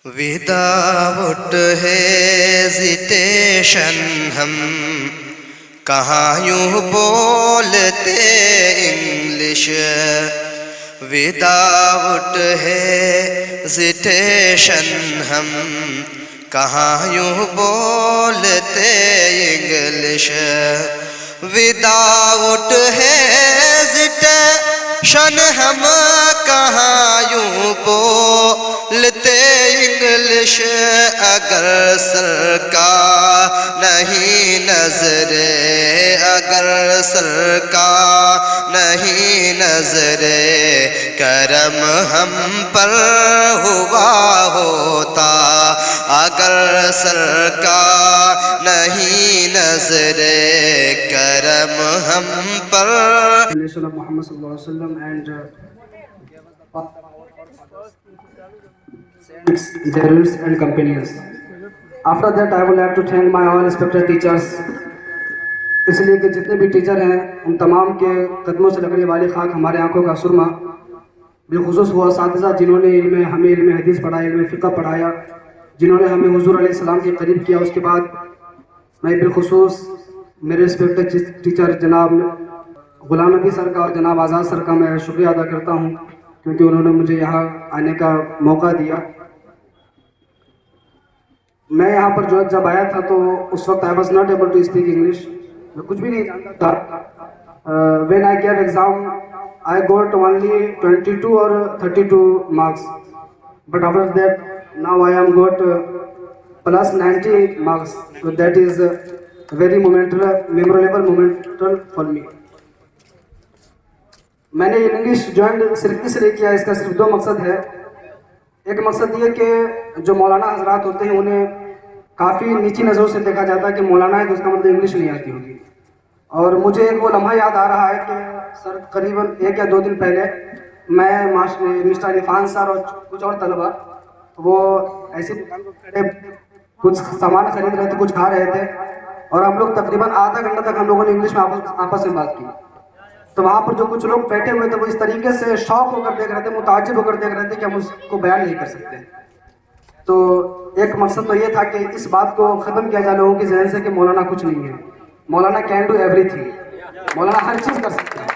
Without hesitation ہم کہاں یوں بولتے انگلش، وداؤٹ ہیزیٹیشن ہم کہاں یوں بولتے انگلش، وداؤٹ ہیزیٹیشن ہم کہاں یوں بولتے انگلش، اگر سر کا نہیں نظرے، اگر سر کا نہیں نظرے کرم ہم پر ہوا ہوتا، اگر سر کا نہیں نظرے کرم ہم پر. Muhammad sallallahu alaihi wasallam and their roots and companions. After that, I would like to thank my all respected teachers. اس لیے کہ جتنے بھی ٹیچر ہیں ان تمام کے قدموں سے لگنے والی خاک ہمارے آنکھوں کا سرما، بالخصوص وہ اساتذہ جنہوں نے ہمیں علم حدیث پڑھایا، علم فقہ پڑھایا، جنہوں نے ہمیں حضور علیہ السلام کے قریب کیا. اس کے بعد میں بالخصوص میرے ریسپیکٹڈ ٹیچر جناب غلام نبی سر کا اور جناب آزاد سر کا میں شکریہ ادا کرتا ہوں، کیونکہ انہوں نے مجھے یہاں آنے کا موقع دیا. میں یہاں پر جب آیا تھا تو اس وقت I was not able to speak English. میں کچھ بھی نہیں جانتا تھا. When I gave exam, I got only 22 or 32 marks. But after that, now I am got plus 90 marks. So that is very memorable moment for me. میں نے English join صرف اس لیے کیا، اس کا صرف دو مقصد ہے. ایک مقصد یہ کہ جو مولانا حضرات ہوتے ہیں انہیں کافی نیچی نظروں سے دیکھا جاتا ہے کہ مولانا ہے تو اس کا مطلب انگلش نہیں آتی ہوگی. اور مجھے ایک وہ لمحہ یاد آ رہا ہے کہ سر قریباً 1 یا 2 دن پہلے میں مسٹر عرفان سر اور کچھ اور طلبہ وہ ایسی دکان کو کھڑے کچھ سامان خرید رہے تھے، کچھ کھا رہے تھے، اور ہم لوگ تقریباً آدھا گھنٹہ تک ہم لوگوں نے انگلش میں آپس میں بات کی. تو وہاں پر جو کچھ لوگ بیٹھے ہوئے تھے وہ اس طریقے سے شوق ہو کر دیکھ رہے تھے، متعجب ہو کر دیکھ رہے تھے کہ ہم اس کو بیان نہیں کر سکتے. تو ایک مقصد تو یہ تھا کہ اس بات کو ختم کیا جائے لوگوں کے ذہن سے کہ مولانا کچھ نہیں ہے، مولانا کین ڈو ایوری تھنگ، مولانا ہر چیز کر سکتا ہے.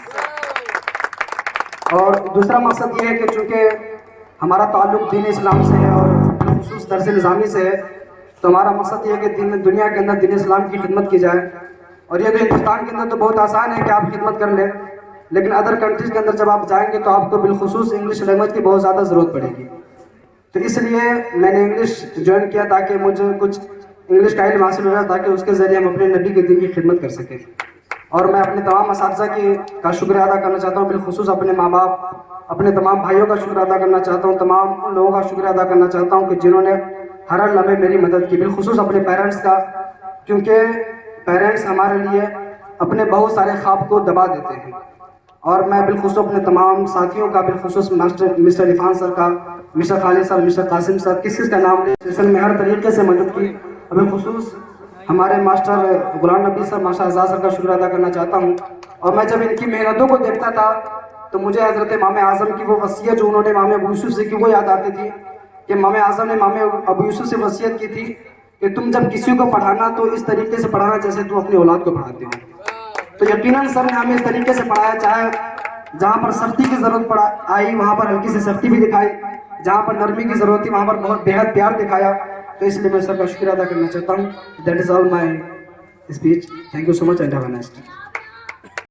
اور دوسرا مقصد یہ ہے کہ چونکہ ہمارا تعلق دین اسلام سے ہے اور خصوص درس نظامی سے ہے، تو ہمارا مقصد یہ ہے کہ دنیا کے اندر دین اسلام کی خدمت کی جائے. اور یہ تو ہندوستان کے اندر تو بہت آسان ہے کہ آپ خدمت کر لیں، لیکن ادر کنٹریز کے اندر جب آپ جائیں گے تو آپ کو بالخصوص انگلش لینگویج کی بہت زیادہ ضرورت پڑے گی. تو اس لیے میں نے انگلش جوائن کیا تاکہ مجھے کچھ انگلش کا علم حاصل ہو جائے، تاکہ اس کے ذریعے ہم اپنے نبی کے دین کی خدمت کر سکیں. اور میں اپنے تمام اساتذہ کا شکریہ ادا کرنا چاہتا ہوں، بالخصوص اپنے ماں باپ، اپنے تمام بھائیوں کا شکریہ ادا کرنا چاہتا ہوں، تمام ان لوگوں کا شکریہ ادا کرنا چاہتا ہوں کہ جنہوں نے ہر لمحے میری مدد کی، بالخصوص اپنے پیرنٹس کا، کیونکہ پیرنٹس ہمارے لیے اپنے بہت سارے خواب کو دبا دیتے ہیں. اور میں بالخصوص اپنے تمام ساتھیوں کا، بالخصوص مسٹر عرفان سر کا، مسٹر خالد سر، مسٹر قاسم سر، کس کا نام سیشن میں ہر طریقے سے مدد کی. بالخصوص ہمارے ماسٹر غلام نبی سر، ماسٹر آزاد سر کا شکریہ ادا کرنا چاہتا ہوں. اور میں جب ان کی محنتوں کو دیکھتا تھا تو مجھے حضرت امام اعظم کی وہ وصیت جو انہوں نے امام ابو یوسف سے کی وہ یاد آتی تھی کہ امام اعظم نے امام ابو یوسف سے وصیت کی تھی کہ تم جب کسی کو پڑھانا تو اس طریقے سے پڑھانا جیسے تم اپنی اولاد کو پڑھاتے ہو. تو یقیناً سر نے ہمیں اس طریقے سے پڑھایا، چاہے جہاں پر سختی کی ضرورت آئی وہاں پر ہلکی سی سختی بھی دکھائی، جہاں پر نرمی کی ضرورت تھی وہاں پر بہت بےحد پیار دکھایا. تو اس لیے میں سر کا شکریہ ادا کرنا چاہتا ہوں. That is all my speech. Thank you so much and have a nice day.